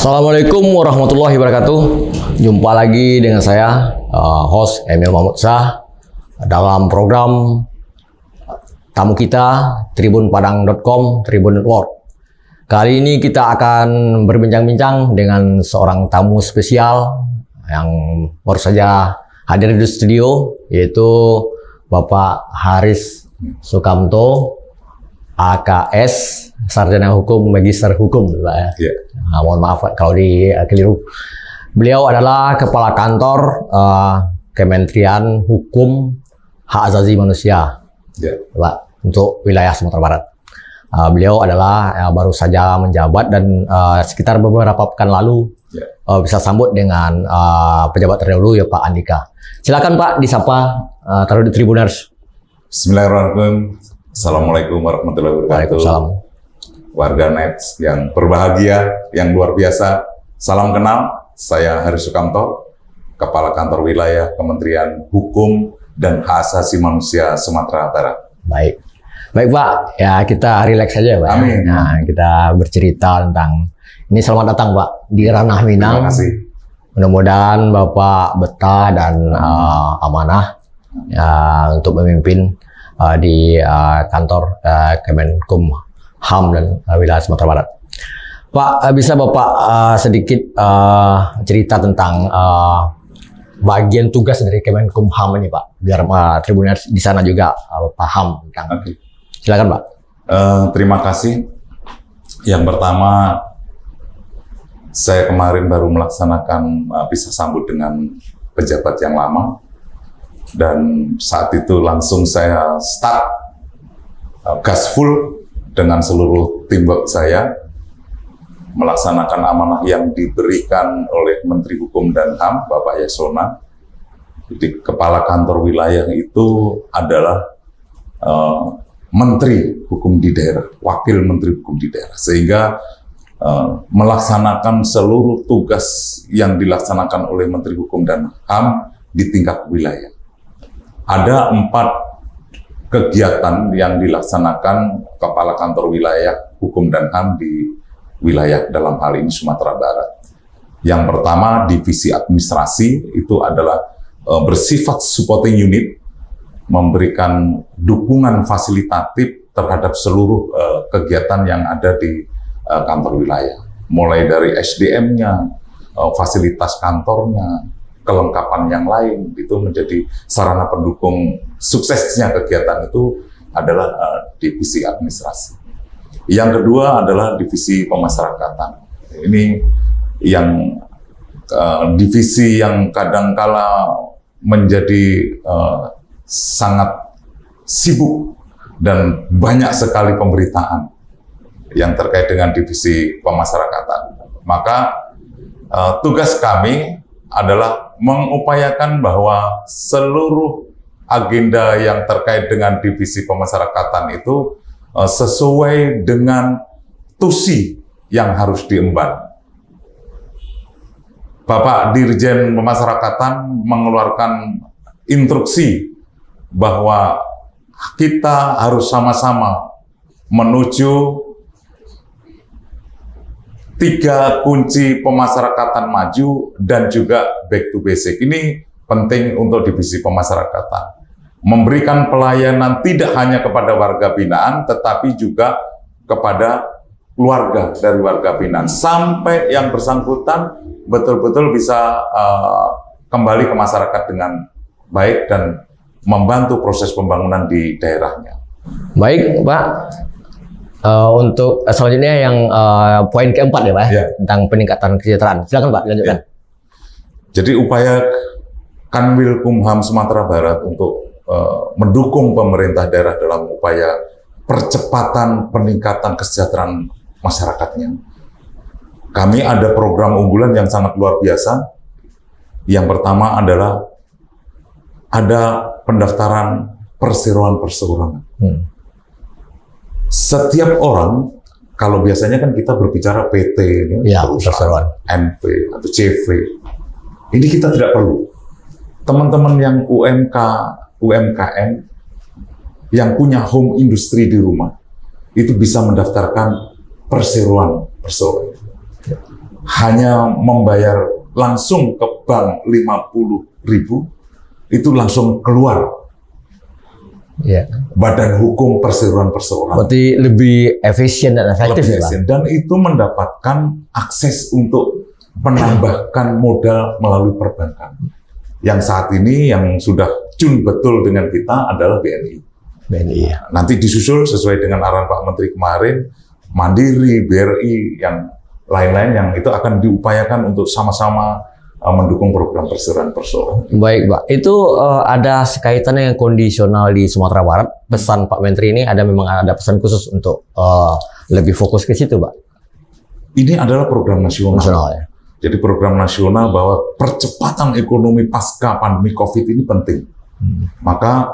Assalamualaikum warahmatullahi wabarakatuh. Jumpa lagi dengan saya, host Emil Mahmud Shah, dalam program tamu kita tribunpadang.com, Tribun Network. Kali ini kita akan berbincang-bincang dengan seorang tamu spesial yang baru saja hadir di studio, yaitu Bapak Haris Sukamto, AKS, Sarjana Hukum, Magister Hukum, Pak ya. Yeah. Mohon maaf kalau keliru. Beliau adalah Kepala Kantor Kementerian Hukum Hak Asasi Manusia, Pak, untuk wilayah Sumatera Barat. Beliau adalah baru saja menjabat dan sekitar beberapa pekan lalu bisa sambut dengan pejabat terdahulu, ya Pak Andika. Silakan Pak, disapa taruh di Tribuners. Bismillahirrahmanirrahim. Assalamualaikum warahmatullahi wabarakatuh. Waalaikumsalam. Warga Net yang berbahagia, yang luar biasa. Salam kenal, saya Haris Sukamto, Kepala Kantor Wilayah Kementerian Hukum dan Hak Asasi Manusia Sumatera Barat. Baik Pak, ya kita relax saja Pak. Amin. Nah, kita bercerita tentang ini. Selamat datang Pak di ranah Minang. Terima kasih. Mudah-mudahan Bapak betah dan amanah ya, untuk memimpin di kantor Kemenkum HAM dan wilayah Sumatera Barat. Pak, bisa Bapak sedikit cerita tentang bagian tugas dari Kemenkum HAM ini Pak, biar Tribuners di sana juga paham tentang. Okay. Silakan Pak. Terima kasih. Yang pertama, saya kemarin baru melaksanakan pisah sambut dengan pejabat yang lama, dan saat itu langsung saya start gas full dengan seluruh tim saya melaksanakan amanah yang diberikan oleh Menteri Hukum dan HAM, Bapak Yasona. Jadi Kepala Kantor Wilayah itu adalah Menteri Hukum di daerah, Wakil Menteri Hukum di daerah, sehingga melaksanakan seluruh tugas yang dilaksanakan oleh Menteri Hukum dan HAM di tingkat wilayah. Ada 4 kegiatan yang dilaksanakan Kepala Kantor Wilayah Hukum dan HAM di wilayah dalam hal ini Sumatera Barat. Yang pertama, divisi administrasi itu adalah bersifat supporting unit, memberikan dukungan fasilitatif terhadap seluruh kegiatan yang ada di kantor wilayah. Mulai dari SDM-nya, fasilitas kantornya, kelengkapan yang lain, itu menjadi sarana pendukung suksesnya kegiatan itu adalah divisi administrasi. Yang kedua adalah divisi pemasyarakatan. Ini yang divisi yang kadangkala menjadi sangat sibuk dan banyak sekali pemberitaan yang terkait dengan divisi pemasyarakatan. Maka tugas kami adalah mengupayakan bahwa seluruh agenda yang terkait dengan divisi pemasyarakatan itu sesuai dengan tusi yang harus diemban. Bapak Dirjen Pemasyarakatan mengeluarkan instruksi bahwa kita harus sama-sama menuju 3 kunci pemasyarakatan maju dan juga back to basic. Ini penting untuk divisi pemasyarakatan. Memberikan pelayanan tidak hanya kepada warga binaan, tetapi juga kepada keluarga dari warga binaan. Sampai yang bersangkutan betul-betul bisa kembali ke masyarakat dengan baik dan membantu proses pembangunan di daerahnya. Baik Pak. Untuk selanjutnya yang poin keempat ya Pak, tentang peningkatan kesejahteraan. Silakan Pak, lanjutkan. Jadi upaya Kanwilkumham Sumatera Barat untuk mendukung pemerintah daerah dalam upaya percepatan peningkatan kesejahteraan masyarakatnya. Kami ada program unggulan yang sangat luar biasa. Yang pertama adalah ada pendaftaran perseroan-perseorangan. Setiap orang, kalau biasanya kan kita berbicara PT, perusahaan, NP, atau CV, ini kita tidak perlu. Teman-teman yang UMKM, yang punya home industry di rumah, itu bisa mendaftarkan perseroan. hanya membayar langsung ke bank 50.000 itu langsung keluar badan hukum perseroan perseorangan. Berarti lebih efisien dan efektif lebih ya, Pak? efisien. Dan itu mendapatkan akses untuk menambahkan modal melalui perbankan. Yang saat ini yang sudah tune betul dengan kita adalah BNI. BNI ya. Nanti disusul sesuai dengan arahan Pak Menteri kemarin, Mandiri, BRI, yang lain-lain yang itu akan diupayakan untuk sama-sama mendukung program perseroan perseorangan. Baik, Pak. Itu ada kaitannya yang kondisional di Sumatera Barat. Pesan Pak Menteri ini memang ada pesan khusus untuk lebih fokus ke situ, Pak? Ini adalah program nasional. Ya. Jadi program nasional bahwa percepatan ekonomi pasca pandemi COVID ini penting. Maka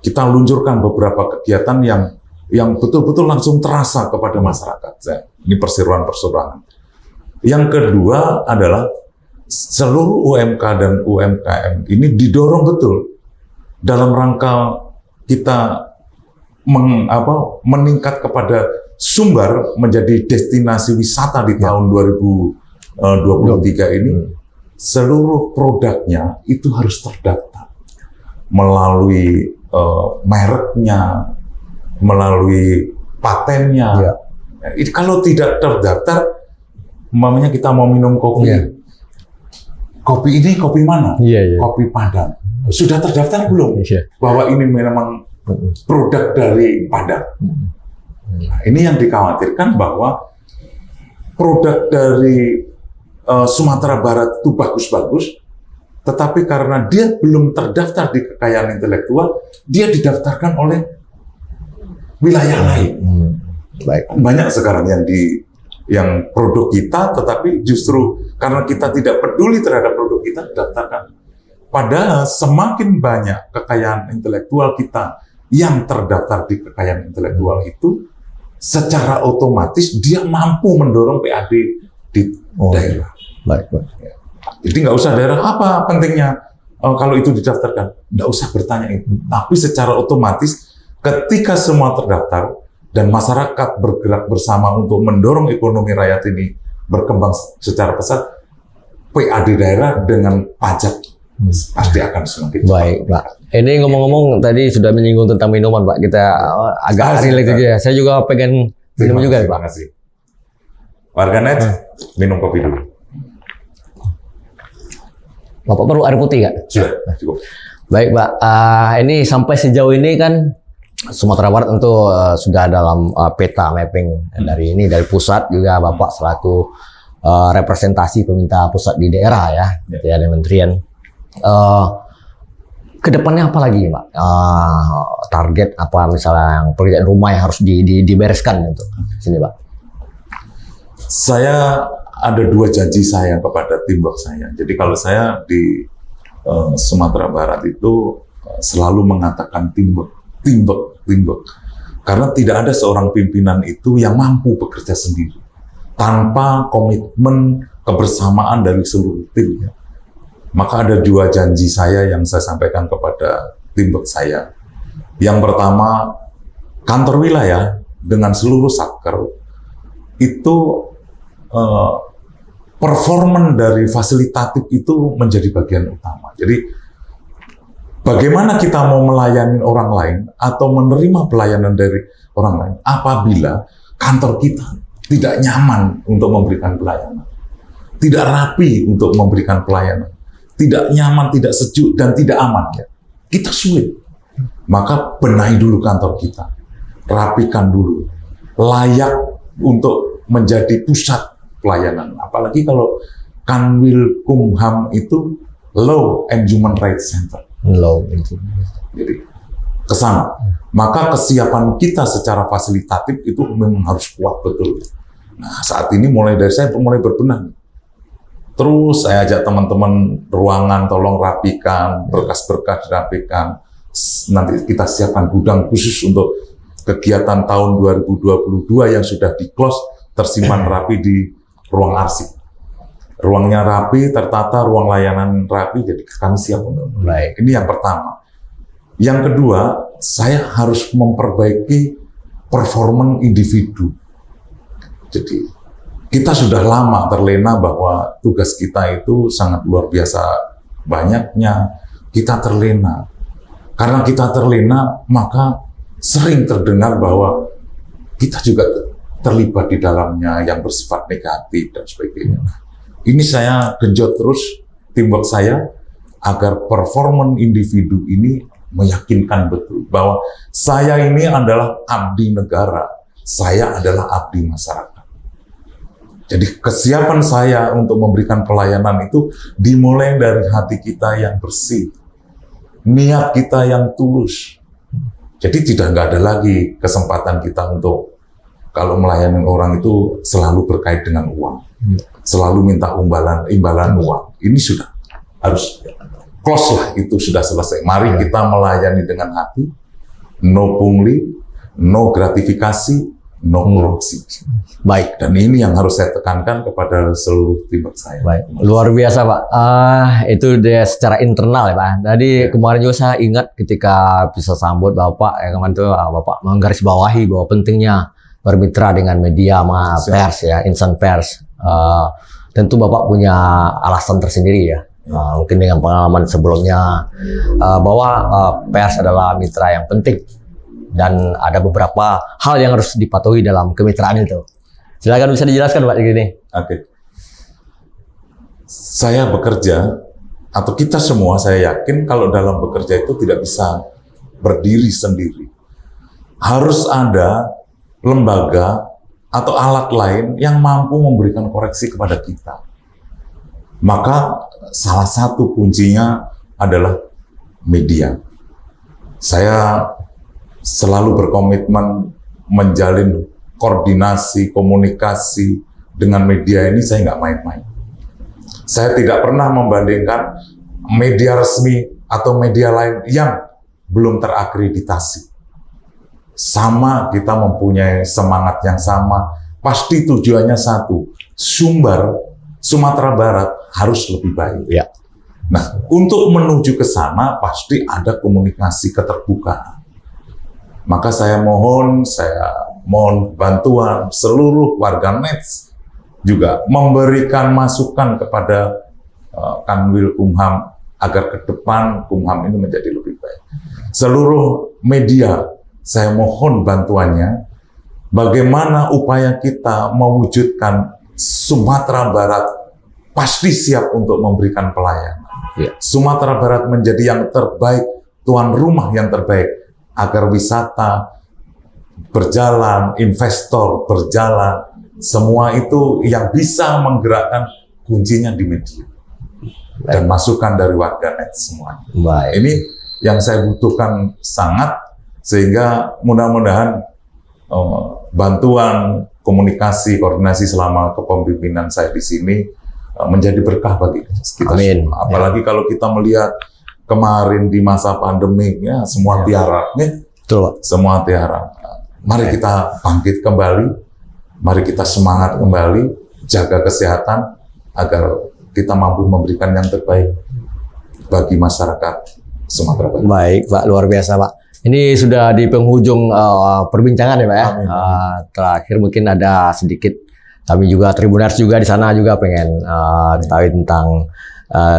kita luncurkan beberapa kegiatan yang betul-betul langsung terasa kepada masyarakat. Ini perseroan perseorangan. Yang kedua adalah seluruh UMK dan UMKM ini didorong betul dalam rangka kita meningkat kepada Sumbar menjadi destinasi wisata di tahun 2023 ini. Seluruh produknya itu harus terdaftar melalui mereknya, melalui patennya. Kalau tidak terdaftar, umpamanya kita mau minum kopi. Kopi ini kopi mana? Kopi Padang. Sudah terdaftar belum? Bahwa ini memang produk dari Padang. Nah, ini yang dikhawatirkan bahwa produk dari Sumatera Barat itu bagus-bagus, tetapi karena dia belum terdaftar di kekayaan intelektual, dia didaftarkan oleh wilayah lain. Banyak sekarang yang produk kita, tetapi justru karena kita tidak peduli terhadap produk kita, didaftarkan. Padahal semakin banyak kekayaan intelektual kita yang terdaftar di kekayaan intelektual itu, secara otomatis dia mampu mendorong PAD di daerah. Jadi nggak usah daerah apa pentingnya kalau itu didaftarkan, nggak usah bertanya itu. Tapi secara otomatis ketika semua terdaftar, dan masyarakat bergerak bersama untuk mendorong ekonomi rakyat ini berkembang secara pesat, PAD daerah dengan pajak pasti akan semakin cepat. Baik, Pak. Ini ngomong-ngomong tadi sudah menyinggung tentang minuman, Pak. Kita agak relate aja. Saya juga pengen minum juga, Pak. Terima kasih. Warganet, minum kopi dulu. Bapak perlu air putih nggak? Sudah, cukup. Baik, Pak. Ini sampai sejauh ini kan Sumatera Barat tentu sudah dalam peta mapping dari pusat juga Bapak selaku representasi pemerintah pusat di daerah ya, ada kementerian. Kedepannya apa lagi, Pak? Target apa misalnya yang pekerjaan rumah yang harus dibereskan untuk sini, Pak? Saya ada dua janji saya kepada tim work saya. Jadi kalau saya di Sumatera Barat itu selalu mengatakan teamwork. Karena tidak ada seorang pimpinan itu yang mampu bekerja sendiri tanpa komitmen kebersamaan dari seluruh tim. Maka ada dua janji saya yang saya sampaikan kepada tim work saya. Yang pertama, kantor wilayah dengan seluruh satker itu performan dari fasilitatif itu menjadi bagian utama. Jadi bagaimana kita mau melayani orang lain atau menerima pelayanan dari orang lain apabila kantor kita tidak nyaman untuk memberikan pelayanan, tidak rapi untuk memberikan pelayanan, tidak nyaman, tidak sejuk, dan tidak aman. Kita sulit. Maka benahi dulu kantor kita, rapikan dulu, layak untuk menjadi pusat pelayanan. Apalagi kalau Kanwilkumham itu Law and Human Rights Center. Jadi ke sana. Maka kesiapan kita secara fasilitatif itu memang harus kuat betul. Nah, saat ini mulai dari saya mulai berbenah. Terus saya ajak teman-teman ruangan tolong rapikan, berkas-berkas dirapikan. Nanti kita siapkan gudang khusus untuk kegiatan tahun 2022 yang sudah di-close, tersimpan rapi di ruang arsip. Ruangnya rapi, tertata, ruang layanan rapi, jadi kami siap untuk baik. Ini yang pertama. Yang kedua, saya harus memperbaiki performa individu. Jadi kita sudah lama terlena bahwa tugas kita itu sangat luar biasa banyaknya. Kita terlena. Karena kita terlena, maka sering terdengar bahwa kita juga terlibat di dalamnya yang bersifat negatif dan sebagainya. Ini saya genjot terus teamwork saya agar performan individu ini meyakinkan betul bahwa saya ini adalah abdi negara, saya adalah abdi masyarakat. Jadi kesiapan saya untuk memberikan pelayanan itu dimulai dari hati kita yang bersih, niat kita yang tulus. Jadi nggak ada lagi kesempatan kita untuk kalau melayani orang itu selalu berkait dengan uang, selalu minta imbalan uang. Ini sudah harus close lah, itu sudah selesai. Mari kita melayani dengan hati, no pungli, no gratifikasi, no korupsi. Baik. Dan ini yang harus saya tekankan kepada seluruh tim saya. Baik, luar biasa Pak. Itu dia secara internal ya Pak. Tadi kemarin juga saya ingat ketika bisa sambut Bapak, ya kemarin itu Bapak menggarisbawahi bahwa pentingnya bermitra dengan media, pers ya, insan pers. Tentu Bapak punya alasan tersendiri ya. Mungkin dengan pengalaman sebelumnya bahwa pers adalah mitra yang penting dan ada beberapa hal yang harus dipatuhi dalam kemitraan itu. Silakan bisa dijelaskan Pak gini. Oke. Saya bekerja atau kita semua saya yakin kalau dalam bekerja itu tidak bisa berdiri sendiri. Harus ada lembaga atau alat lain yang mampu memberikan koreksi kepada kita. Maka salah satu kuncinya adalah media. Saya selalu berkomitmen menjalin koordinasi, komunikasi dengan media ini, saya nggak main-main. Saya tidak pernah membandingkan media resmi atau media lain yang belum terakreditasi. Sama, kita mempunyai semangat yang sama, pasti tujuannya satu, Sumber Sumatera Barat harus lebih baik. Ya. Nah, untuk menuju ke sana pasti ada komunikasi keterbukaan. Maka saya mohon bantuan seluruh warganet juga memberikan masukan kepada Kanwil Kumham agar ke depan Kumham ini menjadi lebih baik. Seluruh media, saya mohon bantuannya bagaimana upaya kita mewujudkan Sumatera Barat pasti siap untuk memberikan pelayanan. Ya. Sumatera Barat menjadi yang terbaik, tuan rumah yang terbaik, agar wisata berjalan, investor berjalan, semua itu yang bisa menggerakkan kuncinya di media. Dan masukan dari warganet semuanya. Baik. Ini yang saya butuhkan sangat, sehingga mudah-mudahan bantuan komunikasi, koordinasi selama kepemimpinan saya di sini menjadi berkah bagi kita Amin. semua. Apalagi kalau kita melihat kemarin di masa pandemi, ya semua tiara, Betul. semua tiara. Mari kita bangkit kembali, mari kita semangat kembali, jaga kesehatan agar kita mampu memberikan yang terbaik bagi masyarakat Sumatera Barat. Baik Pak, luar biasa Pak. Ini sudah di penghujung perbincangan ya Pak ya. Terakhir mungkin ada sedikit, kami juga Tribuners juga di sana juga pengen tahu tentang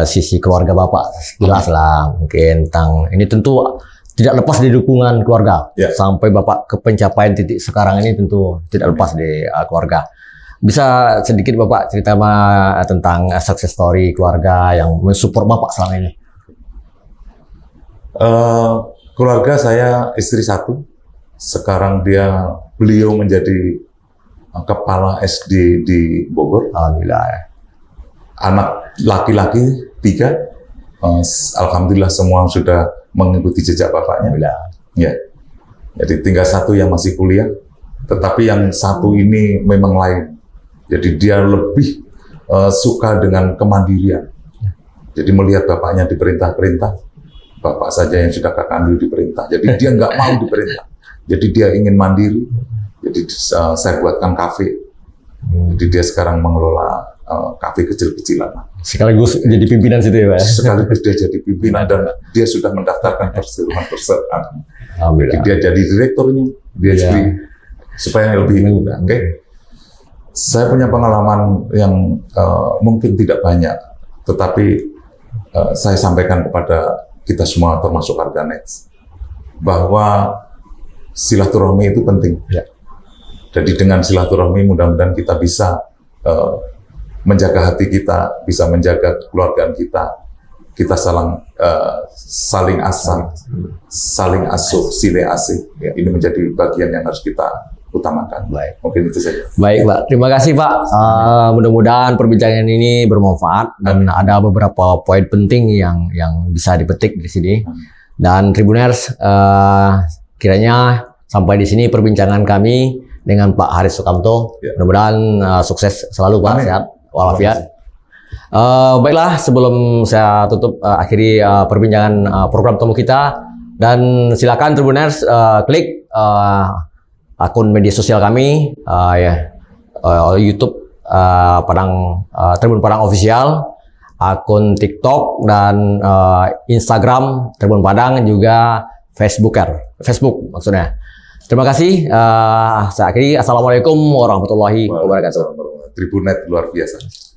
sisi keluarga Bapak sekilas lah, mungkin tentang ini tentu tidak lepas dari dukungan keluarga sampai Bapak ke pencapaian titik sekarang ini tentu tidak lepas dari keluarga. Bisa sedikit Bapak cerita tentang success story keluarga yang mensupport Bapak selama ini? Keluarga saya istri satu, sekarang beliau menjadi kepala SD di Bogor. Alhamdulillah ya. Anak laki-laki 3, alhamdulillah semua sudah mengikuti jejak bapaknya. Ya, jadi tinggal satu yang masih kuliah, tetapi yang satu ini memang lain. Jadi dia lebih suka dengan kemandirian. Jadi melihat bapaknya diperintah-perintah, bapak saja yang sudah kakandil diperintah. Jadi dia nggak mau diperintah. Jadi dia ingin mandiri. Jadi saya buatkan kafe. Jadi dia sekarang mengelola kafe kecil-kecilan. Sekaligus jadi pimpinan situ ya Pak? Sekaligus dia jadi pimpinan dan dia sudah mendaftarkan perseroan perusahaan. Alhamdulillah. Jadi dia jadi direkturnya, dia jadi supaya lebih mudah. Oke. Saya punya pengalaman yang mungkin tidak banyak, tetapi saya sampaikan kepada kita semua termasuk warganet bahwa silaturahmi itu penting. Ya. Jadi dengan silaturahmi mudah-mudahan kita bisa menjaga hati kita, bisa menjaga kekeluargaan kita saling asah, saling asuh, sile asih. Ya. Ini menjadi bagian yang harus kita utamakan. Baik. Mungkin itu saja. Baik, Pak. Terima kasih, Pak. Mudah-mudahan perbincangan ini bermanfaat dan ada beberapa poin penting yang bisa dipetik di sini. Dan Tribuners, kiranya sampai di sini perbincangan kami dengan Pak Haris Sukamto. Ya. Mudah-mudahan sukses selalu, Pak. Amin. Sehat walafiat. Baiklah, sebelum saya tutup akhiri perbincangan program tamu kita, dan silakan Tribuners klik akun media sosial kami, YouTube Tribun Padang Official, akun TikTok dan Instagram Tribun Padang, juga Facebook maksudnya. Terima kasih. Saya akhiri. Assalamualaikum warahmatullahi wabarakatuh. Tribunet luar biasa.